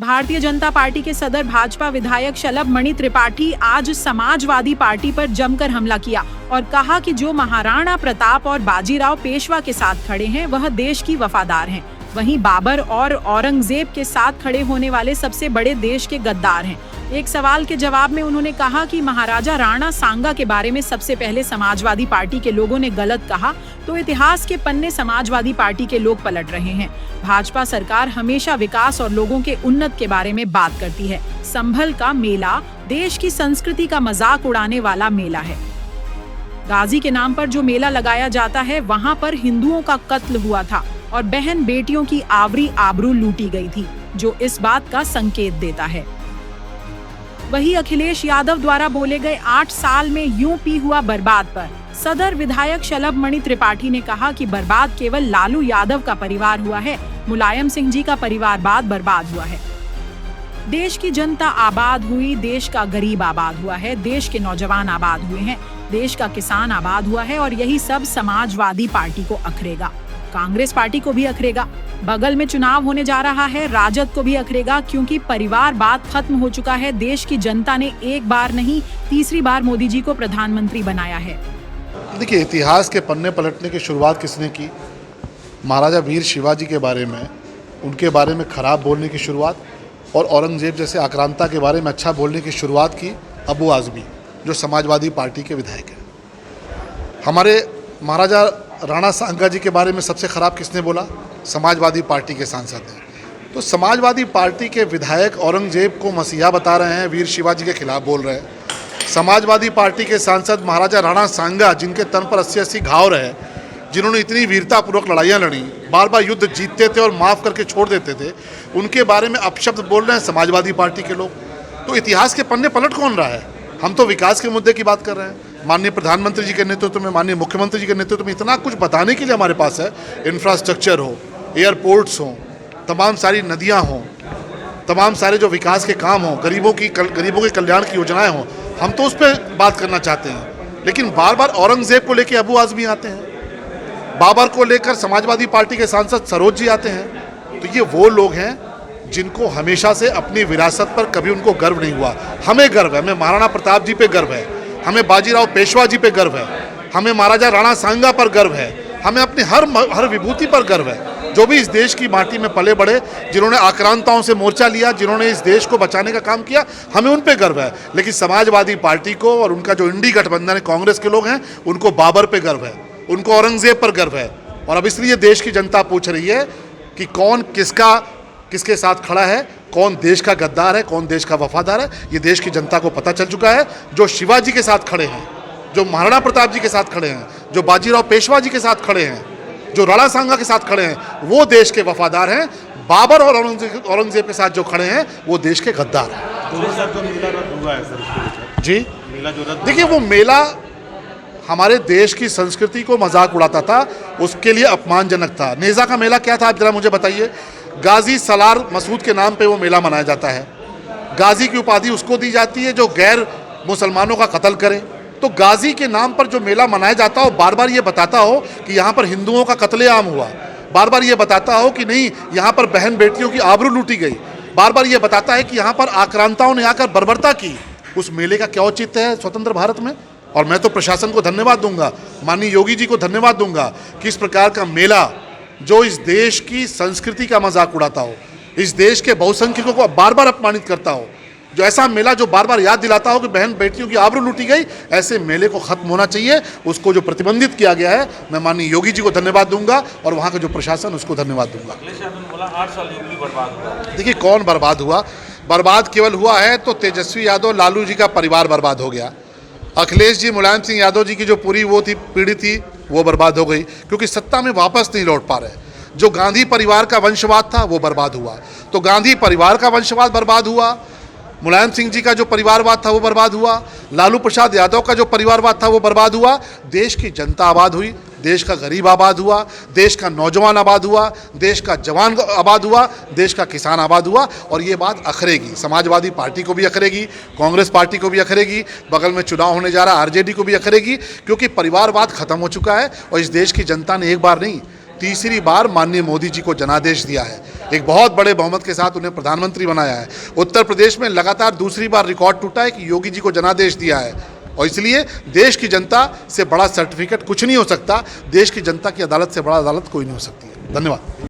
Bharatiya Janata party के सदर भाजपा विधायक शलभ मणि त्रिपाठी आज समाजवादी पार्टी पर जमकर हमला किया और कहा कि जो महाराणा प्रताप और बाजीराव पेशवा के साथ खड़े हैं वह देश की वफादार हैं। वहीं बाबर और औरंगजेब के साथ खड़े होने वाले सबसे बड़े देश के गद्दार हैं। एक सवाल के जवाब में उन्होंने कहा कि महाराजा राणा सांगा के बारे में सबसे पहले समाजवादी पार्टी के लोगों ने गलत कहा तो इतिहास के पन्ने समाजवादी पार्टी के लोग पलट रहे हैं। भाजपा सरकार हमेशा विकास और लोगों के उन्नत के बारे में बात करती है। संभल का मेला देश की संस्कृति का मजाक उड़ाने वाला मेला है। गाजी के नाम पर जो मेला लगाया जाता है वहाँ पर हिंदुओं का कत्ल हुआ था और बहन बेटियों की आवरी आबरू लूटी गई थी, जो इस बात का संकेत देता है। वहीं अखिलेश यादव द्वारा बोले गए 8 साल में यूपी हुआ बर्बाद पर सदर विधायक शलभ मणि त्रिपाठी ने कहा कि बर्बाद केवल लालू यादव का परिवार हुआ है, मुलायम सिंह जी का परिवार बाद बर्बाद हुआ है। देश की जनता आबाद हुई, देश का गरीब आबाद हुआ है, देश के नौजवान आबाद हुए हैं, देश का किसान आबाद हुआ है और यही सब समाजवादी पार्टी को अखरेगा, कांग्रेस पार्टी को भी अखरेगा। बगल में चुनाव होने जा रहा है, राजद को भी अखरेगा, क्योंकि परिवारवाद खत्म हो चुका है। देश की जनता ने एक बार नहीं तीसरी बार मोदी जी को प्रधानमंत्री बनाया है। देखिए, इतिहास के पन्ने पलटने की शुरुआत किसने की? महाराजा वीर शिवाजी के बारे में, उनके बारे में खराब बोलने की शुरुआत और औरंगजेब जैसे आक्रांता के बारे में अच्छा बोलने की शुरुआत की अबू आज़मी, जो समाजवादी पार्टी के विधायक हैं। हमारे महाराजा राणा सांगा जी के बारे में सबसे खराब किसने बोला? समाजवादी पार्टी के सांसद हैं। तो समाजवादी पार्टी के विधायक औरंगजेब को मसीहा बता रहे हैं, वीर शिवाजी के खिलाफ बोल रहे हैं। समाजवादी पार्टी के सांसद महाराजा राणा सांगा, जिनके तन पर 80-80 घाव रहे, जिन्होंने इतनी वीरतापूर्वक लड़ाइयाँ लड़ी, बार बार युद्ध जीतते थे और माफ़ करके छोड़ देते थे, उनके बारे में अपशब्द बोल रहे हैं समाजवादी पार्टी के लोग। तो इतिहास के पन्ने पलट कौन रहा है? हम तो विकास के मुद्दे की बात कर रहे हैं। माननीय प्रधानमंत्री जी के नेतृत्व में, माननीय मुख्यमंत्री जी के नेतृत्व में इतना कुछ बताने के लिए हमारे पास है। इंफ्रास्ट्रक्चर हो, एयरपोर्ट्स हों, तमाम सारी नदियां हों, तमाम सारे जो विकास के काम हों, गरीबों के कल्याण की योजनाएं हों, हम तो उस पर बात करना चाहते हैं। लेकिन बार बार औरंगजेब को लेकर अबू आज़मी आते हैं, बाबर को लेकर समाजवादी पार्टी के सांसद सरोज जी आते हैं। तो ये वो लोग हैं जिनको हमेशा से अपनी विरासत पर कभी उनको गर्व नहीं हुआ। हमें गर्व है, हमें महाराणा प्रताप जी पे गर्व है, हमें बाजीराव पेशवा जी पे गर्व है, हमें महाराजा राणा सांगा पर गर्व है, हमें अपनी हर विभूति पर गर्व है। जो भी इस देश की माटी में पले बढ़े, जिन्होंने आक्रांताओं से मोर्चा लिया, जिन्होंने इस देश को बचाने का काम किया, हमें उन पे गर्व है। लेकिन समाजवादी पार्टी को और उनका जो इंडी गठबंधन है, कांग्रेस के लोग हैं, उनको बाबर पे गर्व है, उनको औरंगजेब पर गर्व है। और अब इसलिए देश की जनता पूछ रही है कि कौन किसके साथ खड़ा है, कौन देश का गद्दार है, कौन देश का वफादार है। ये देश की जनता को पता चल चुका है। जो शिवाजी के साथ खड़े हैं, जो महाराणा प्रताप जी के साथ खड़े हैं, जो बाजीराव पेशवा जी के साथ खड़े हैं, जो राणा सांगा के साथ खड़े हैं, वो देश के वफादार हैं। बाबर और औरंगजेब के साथ जो खड़े हैं, वो देश के गद्दार हैं। जी, देखिए, वो मेला हमारे देश की संस्कृति को मजाक उड़ाता था, उसके लिए अपमानजनक था। नेज़ा का मेला क्या था, आप जरा मुझे बताइए। गाजी सलार मसूद के नाम पे वो मेला मनाया जाता है। गाजी की उपाधि उसको दी जाती है जो गैर मुसलमानों का कत्ल करे। तो गाजी के नाम पर जो मेला मनाया जाता हो, बार बार ये बताता हो कि यहाँ पर हिंदुओं का कत्लेआम हुआ, बार बार ये बताता हो कि नहीं यहाँ पर बहन बेटियों की आबरू लूटी गई, बार बार ये बताता है कि यहाँ पर आक्रांताओं ने आकर बर्बरता की, उस मेले का क्या औचित्य है स्वतंत्र भारत में? और मैं तो प्रशासन को धन्यवाद दूंगा, माननीय योगी जी को धन्यवाद दूंगा कि इस प्रकार का मेला जो इस देश की संस्कृति का मजाक उड़ाता हो, इस देश के बहुसंख्यकों को बार बार अपमानित करता हो, जो ऐसा मेला जो बार बार याद दिलाता हो कि बहन बेटियों की आबरू लूटी गई, ऐसे मेले को खत्म होना चाहिए। उसको जो प्रतिबंधित किया गया है, मैं माननीय योगी जी को धन्यवाद दूंगा और वहाँ का जो प्रशासन उसको धन्यवाद दूंगा। देखिए, कौन बर्बाद हुआ? बर्बाद केवल हुआ है तो तेजस्वी यादव, लालू जी का परिवार बर्बाद हो गया। अखिलेश जी, मुलायम सिंह यादव जी की जो पूरी वो थी पीढ़ी थी, वो बर्बाद हो गई, क्योंकि सत्ता में वापस नहीं लौट पा रहे। जो गांधी परिवार का वंशवाद था वो बर्बाद हुआ। तो गांधी परिवार का वंशवाद बर्बाद हुआ, मुलायम सिंह जी का जो परिवारवाद था वो बर्बाद हुआ, लालू प्रसाद यादव का जो परिवारवाद था वो बर्बाद हुआ। देश की जनता आबाद हुई, देश का गरीब आबाद हुआ, देश का नौजवान आबाद हुआ, देश का जवान आबाद हुआ, देश का किसान आबाद हुआ। और ये बात अखरेगी, समाजवादी पार्टी को भी अखरेगी, कांग्रेस पार्टी को भी अखरेगी, बगल में चुनाव होने जा रहा आरजेडी को भी अखरेगी, क्योंकि परिवारवाद खत्म हो चुका है। और इस देश की जनता ने एक बार नहीं तीसरी बार माननीय मोदी जी को जनादेश दिया है, एक बहुत बड़े बहुमत के साथ उन्हें प्रधानमंत्री बनाया है। उत्तर प्रदेश में लगातार दूसरी बार रिकॉर्ड टूटा है कि योगी जी को जनादेश दिया है, और इसलिए देश की जनता से बड़ा सर्टिफिकेट कुछ नहीं हो सकता, देश की जनता की अदालत से बड़ा अदालत कोई नहीं हो सकती है। धन्यवाद।